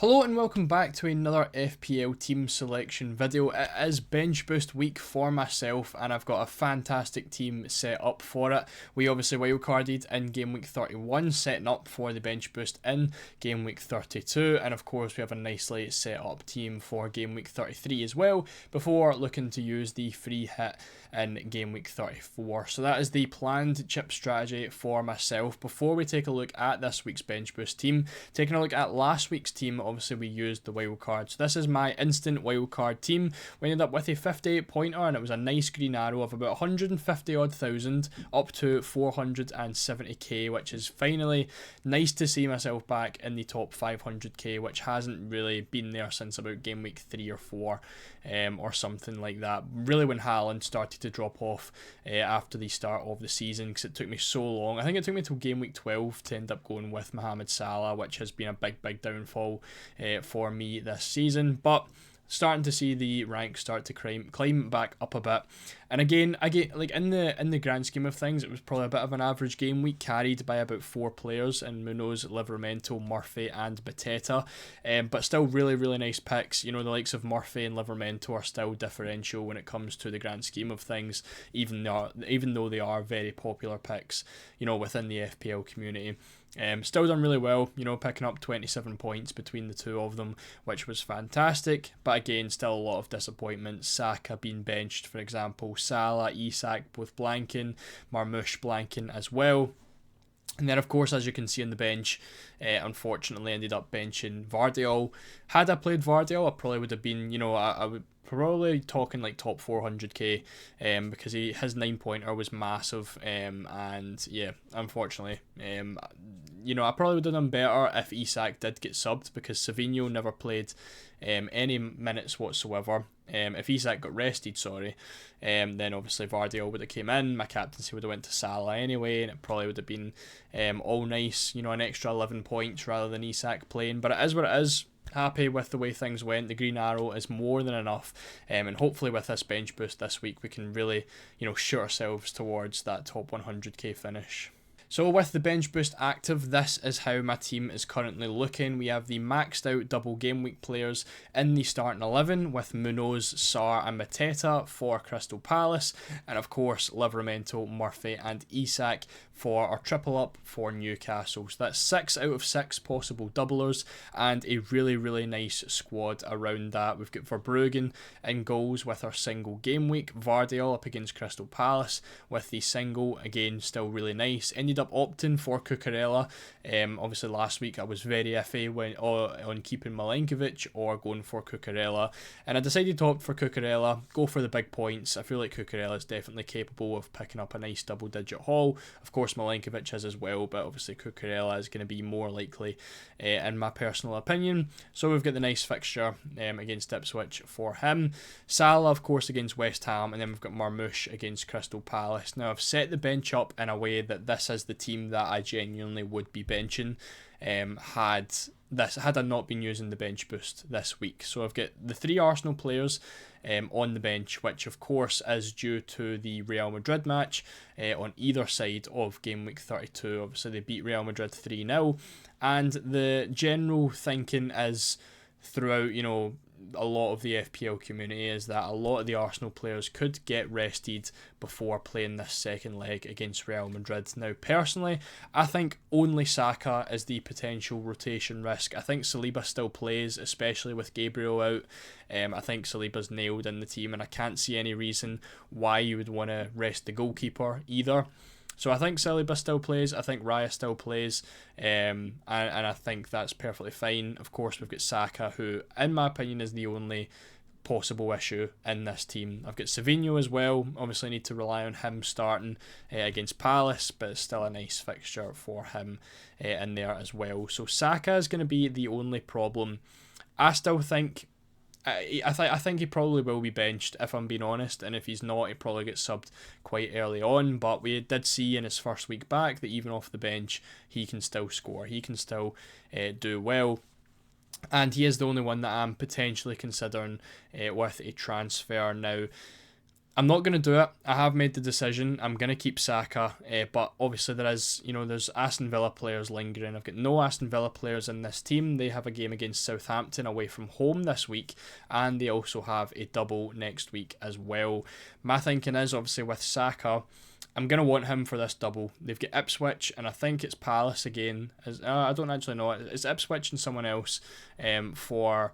Hello and welcome back to another FPL team selection video. It is bench boost week for myself and I've got a fantastic team set up for it. We obviously wildcarded in game week 31, setting up for the bench boost in game week 32, and of course we have a nicely set up team for game week 33 as well, before looking to use the free hit in game week 34. So that is the planned chip strategy for myself. Before we take a look at this week's bench boost team, taking a look at last week's team, obviously we used the wildcard. So this is my instant wildcard team. We ended up with a 58 pointer and it was a nice green arrow of about 150 odd thousand up to 470k, which is finally nice to see myself back in the top 500k, which hasn't really been there since about game week 3 or 4 or something like that. Really when Haaland started to drop off after the start of the season, because it took me so long. I think it took me till game week 12 to end up going with Mohamed Salah, which has been a big downfall for me this season, but starting to see the ranks start to climb back up a bit. And again, like in the grand scheme of things, it was probably a bit of an average game week, carried by about 4 players in Munoz, Livramento, Murphy and Bateta, but still really nice picks. You know, the likes of Murphy and Livramento are still differential when it comes to the grand scheme of things, even though they are very popular picks, you know, within the FPL community. Still done really well, you know, picking up 27 points between the two of them, which was fantastic. But again, still a lot of disappointment. Saka being benched, for example. Salah, Isak both blanking. Marmoush blanking as well. And then, of course, as you can see on the bench, unfortunately ended up benching Vardiol. Had I played Vardiol, I probably would have been, you know, I would probably talking like top 400k, because his 9-pointer was massive, and yeah, unfortunately, you know, I probably would have done better if Isak did get subbed, because Savinho never played any minutes whatsoever. If Isak got rested, then obviously Vardiol would have came in, my captaincy would have went to Salah anyway, and it probably would have been all nice, you know, an extra 11 points rather than Isak playing. But it is what it is. Happy with the way things went. The green arrow is more than enough, and hopefully with this bench boost this week we can really, you know, shoot ourselves towards that top 100k finish. So with the bench boost active, this is how my team is currently looking. We have the maxed out double game week players in the starting 11 with Munoz, Sarr and Mateta for Crystal Palace, and of course Livramento, Murphy and Isak for our triple up for Newcastle. So that's 6 out of 6 possible doublers and a really nice squad around that. We've got Verbruggen in goals with our single game week, Vardiol up against Crystal Palace with the single, again still really nice. Ended up opting for Cucurella. Obviously last week I was very iffy on keeping Milenkovic or going for Cucurella, and I decided to opt for Cucurella, go for the big points. I feel like Cucurella is definitely capable of picking up a nice double digit haul. Of course Milenkovic is as well, but obviously Cucurella is going to be more likely in my personal opinion. So we've got the nice fixture against Ipswich for him. Salah of course against West Ham, and then we've got Marmoush against Crystal Palace. Now I've set the bench up in a way that this is the team that I genuinely would be benching had I not been using the bench boost this week. So I've got the 3 Arsenal players on the bench, which of course is due to the Real Madrid match on either side of game week 32. Obviously they beat Real Madrid 3-0, and the general thinking is throughout, you know, a lot of the FPL community is that a lot of the Arsenal players could get rested before playing this second leg against Real Madrid. Now personally, I think only Saka is the potential rotation risk. I think Saliba still plays, especially with Gabriel out. I think Saliba's nailed in the team, and I can't see any reason why you would want to rest the goalkeeper either. So I think Saliba still plays, I think Raya still plays, and I think that's perfectly fine. Of course, we've got Saka, who, in my opinion, is the only possible issue in this team. I've got Savinho as well. Obviously, I need to rely on him starting against Palace, but it's still a nice fixture for him in there as well. So Saka is going to be the only problem. I still think I think he probably will be benched, if I'm being honest, and if he's not, he probably gets subbed quite early on. But we did see in his first week back that even off the bench, he can still score, he can still do well. And he is the only one that I'm potentially considering with a transfer now. I'm not going to do it. I have made the decision. I'm going to keep Saka, but obviously there's Aston Villa players lingering. I've got no Aston Villa players in this team. They have a game against Southampton away from home this week, and they also have a double next week as well. My thinking is obviously with Saka, I'm going to want him for this double. They've got Ipswich, and I think it's Palace again. I don't actually know. It's Ipswich and someone else for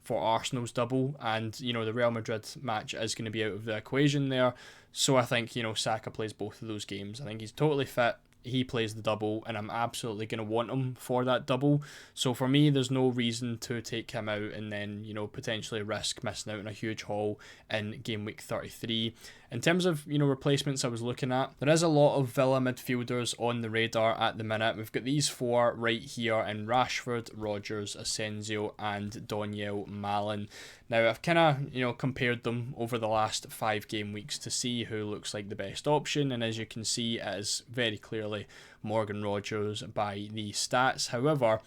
Arsenal's double, and the Real Madrid match is going to be out of the equation there. So I think Saka plays both of those games. I think he's totally fit. He plays the double, and I'm absolutely going to want him for that double. So for me, there's no reason to take him out and then potentially risk missing out on a huge haul in game week 33. In terms of replacements I was looking at, there is a lot of Villa midfielders on the radar at the minute. We've got these four right here in Rashford, Rodgers, Asensio and Daniel Malen. Now I've kind of compared them over the last 5 game weeks to see who looks like the best option, and as you can see it is very clearly Morgan Rodgers by the stats. However,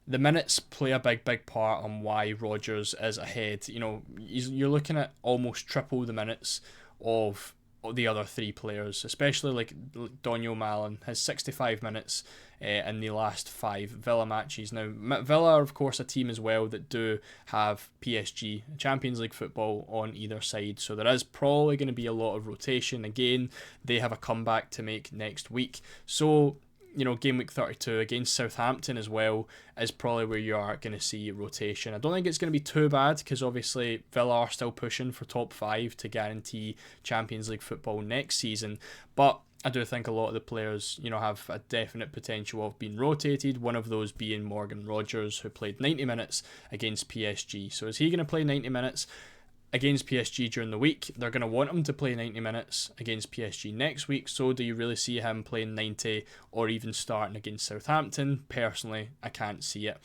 the minutes play a big part on why Rodgers is ahead. You're looking at almost triple the minutes of the other 3 players, especially like Daniel Malen has 65 minutes in the last 5 Villa matches. Now Villa are of course a team as well that do have PSG Champions League football on either side, so there is probably going to be a lot of rotation. Again, they have a comeback to make next week, so game week 32 against Southampton as well is probably where you are going to see rotation. I don't think it's going to be too bad because obviously Villa are still pushing for top 5 to guarantee Champions League football next season, but I do think a lot of the players, have a definite potential of being rotated, one of those being Morgan Rodgers, who played 90 minutes against PSG. So is he going to play 90 minutes against PSG during the week? They're going to want him to play 90 minutes against PSG next week, so do you really see him playing 90 or even starting against Southampton? Personally, I can't see it.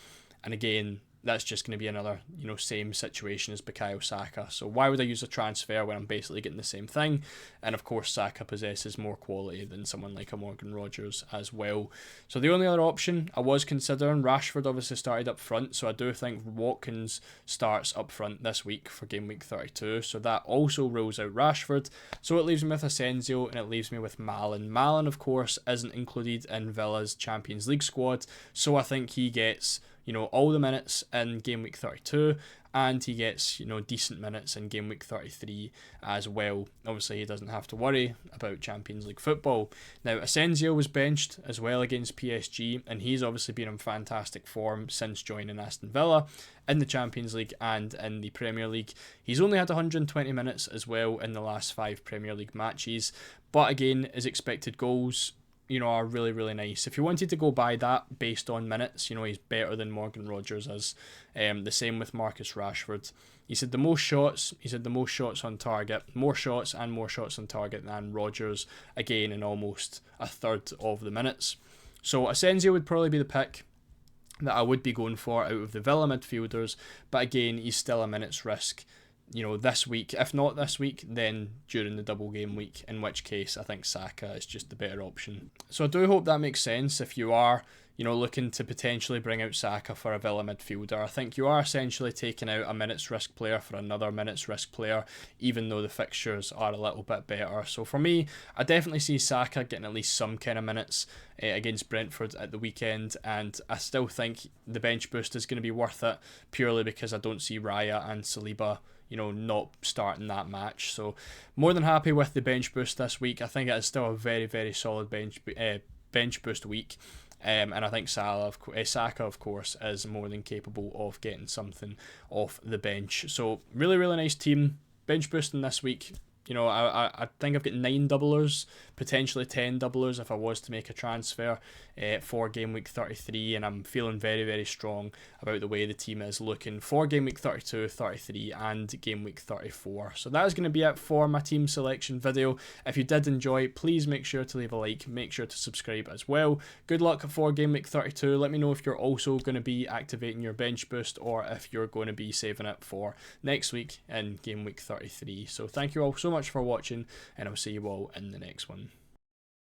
And again, that's just going to be another, same situation as Bukayo Saka. So why would I use a transfer when I'm basically getting the same thing? And of course, Saka possesses more quality than someone like a Morgan Rodgers as well. So the only other option I was considering, Rashford obviously started up front, so I do think Watkins starts up front this week for game week 32. So that also rules out Rashford. So it leaves me with Asensio and it leaves me with Malen. Malen, of course, isn't included in Villa's Champions League squad, so I think he gets all the minutes in game week 32, and he gets decent minutes in game week 33 as well. Obviously he doesn't have to worry about Champions League football. Now Asensio was benched as well against PSG, and he's obviously been in fantastic form since joining Aston Villa in the Champions League and in the Premier League. He's only had 120 minutes as well in the last 5 Premier League matches, but again, his expected goals are really, really nice. If you wanted to go by that based on minutes, he's better than Morgan Rodgers is. The same with Marcus Rashford. He said the most shots on target, more shots on target than Rodgers, again in almost a third of the minutes. So Asensio would probably be the pick that I would be going for out of the Villa midfielders, but again, he's still a minutes risk this week. If not this week, then during the double game week, in which case I think Saka is just the better option. So I do hope that makes sense. If you are looking to potentially bring out Saka for a Villa midfielder, I think you are essentially taking out a minutes risk player for another minutes risk player, even though the fixtures are a little bit better. So for me, I definitely see Saka getting at least some kind of minutes against Brentford at the weekend, and I still think the bench boost is going to be worth it purely because I don't see Raya and Saliba not starting that match. So more than happy with the bench boost this week. I think it is still a very, very solid bench boost week. And I think Saka, of course, is more than capable of getting something off the bench. So really, really nice team. Bench boosting this week. I think I've got 9 doublers, potentially 10 doublers if I was to make a transfer for game week 33, and I'm feeling very, very strong about the way the team is looking for game week 32, 33 and game week 34. So that is going to be it for my team selection video. If you did enjoy, please make sure to leave a like, make sure to subscribe as well. Good luck for game week 32. Let me know if you're also going to be activating your bench boost or if you're going to be saving it for next week in game week 33. So thank you all so much for watching, and I'll see you all in the next one.